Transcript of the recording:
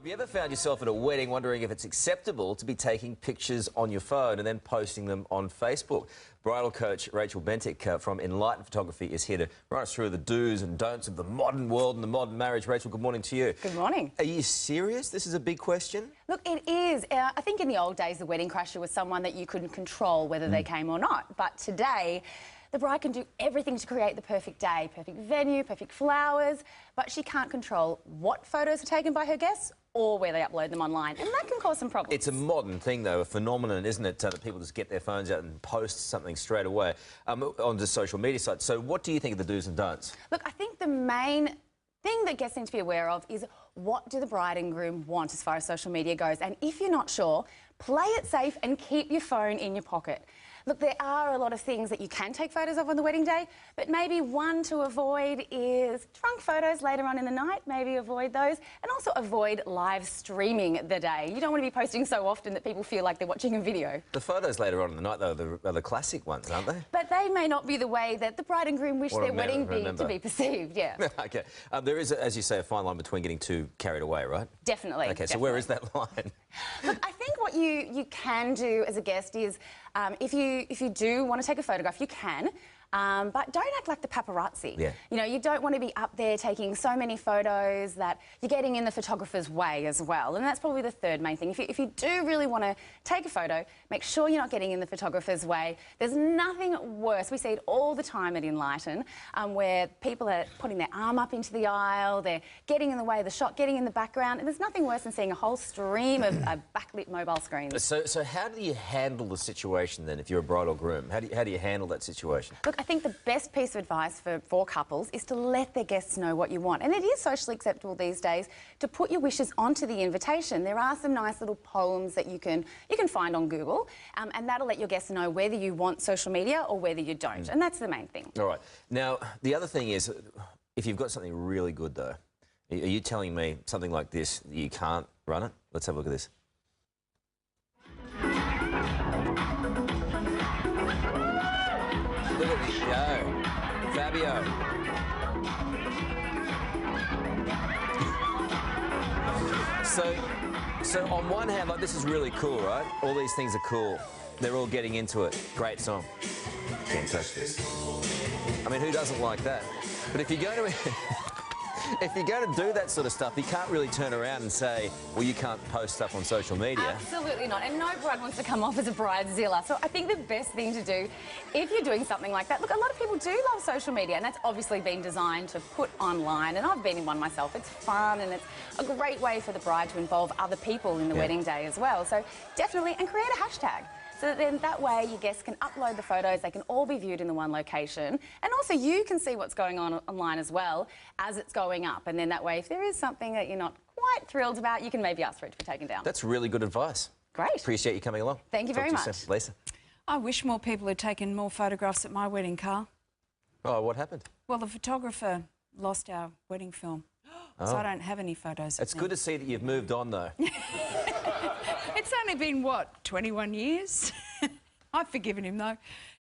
Have you ever found yourself at a wedding wondering if it's acceptable to be taking pictures on your phone and then posting them on Facebook? Bridal coach Rachel Bentic from Photography is here to run us through the do's and don'ts of the modern world and the modern marriage. Rachel, good morning to you. Good morning. Are you serious? This is a big question? Look, it is. I think in the old days, the wedding crasher was someone that you couldn't control whether they came or not. But today, the bride can do everything to create the perfect day, perfect venue, perfect flowers, but she can't control what photos are taken by her guests or where they upload them online, and that can cause some problems. It's a modern thing, though, a phenomenon, isn't it, that people just get their phones out and post something straight away on the social media sites. So what do you think of the do's and don'ts? Look, I think the main thing that guests need to be aware of is what do the bride and groom want as far as social media goes, and if you're not sure, play it safe and keep your phone in your pocket. Look, there are a lot of things that you can take photos of on the wedding day, but maybe one to avoid is drunk photos later on in the night. Maybe avoid those, and also avoid live streaming the day. You don't want to be posting so often that people feel like they're watching a video. The photos later on in the night, though, are the classic ones, aren't they? But they may not be the way that the bride and groom wish their wedding to be perceived, yeah. OK. There is, as you say, a fine line between getting too carried away, right? Definitely. OK, so where is that line? Look, I think what you can do as a guest is, if you do want to take a photograph, you can, but don't act like the paparazzi. Yeah. You know, you don't want to be up there taking so many photos that you're getting in the photographer's way as well. And that's probably the third main thing. If you do really want to take a photo, make sure you're not getting in the photographer's way. There's nothing worse. We see it all the time at Enlighten, where people are putting their arm up into the aisle, they're getting in the way of the shot, getting in the background, and there's nothing worse than seeing a whole stream of backlit mobile screens. So how do you handle the situation then if you're a bride or groom? How do you handle that situation? Look, I think the best piece of advice for couples is to let their guests know what you want. And it is socially acceptable these days to put your wishes onto the invitation. There are some nice little poems that you can find on Google, and that'll let your guests know whether you want social media or whether you don't. And that's the main thing. All right. Now, the other thing is, if you've got something really good, though, are you telling me something like this, you can't run it? Let's have a look at this. Look at this go. Fabio. So on one hand, like, this is really cool, right? All these things are cool. They're all getting into it. Great song. Can't touch this. I mean, who doesn't like that? But if you're going to... If you're going to do that sort of stuff, you can't really turn around and say, well, you can't post stuff on social media. Absolutely not. And no bride wants to come off as a bridezilla. So I think the best thing to do, if you're doing something like that, look, a lot of people do love social media, and that's obviously been designed to put online, and I've been in one myself. It's fun, and it's a great way for the bride to involve other people in the wedding day as well. So definitely, and create a hashtag. So then that way your guests can upload the photos, they can all be viewed in the one location, and also you can see what's going on online as well as it's going up. And then that way, if there is something that you're not quite thrilled about, you can maybe ask for it to be taken down. That's really good advice. Great. Appreciate you coming along. Thank you very much. Lisa? I wish more people had taken more photographs at my wedding, Carl. Oh, what happened? Well, the photographer lost our wedding film, so I don't have any photos. It's good to see that you've moved on, though. It's only been, what, 21 years? I've forgiven him, though.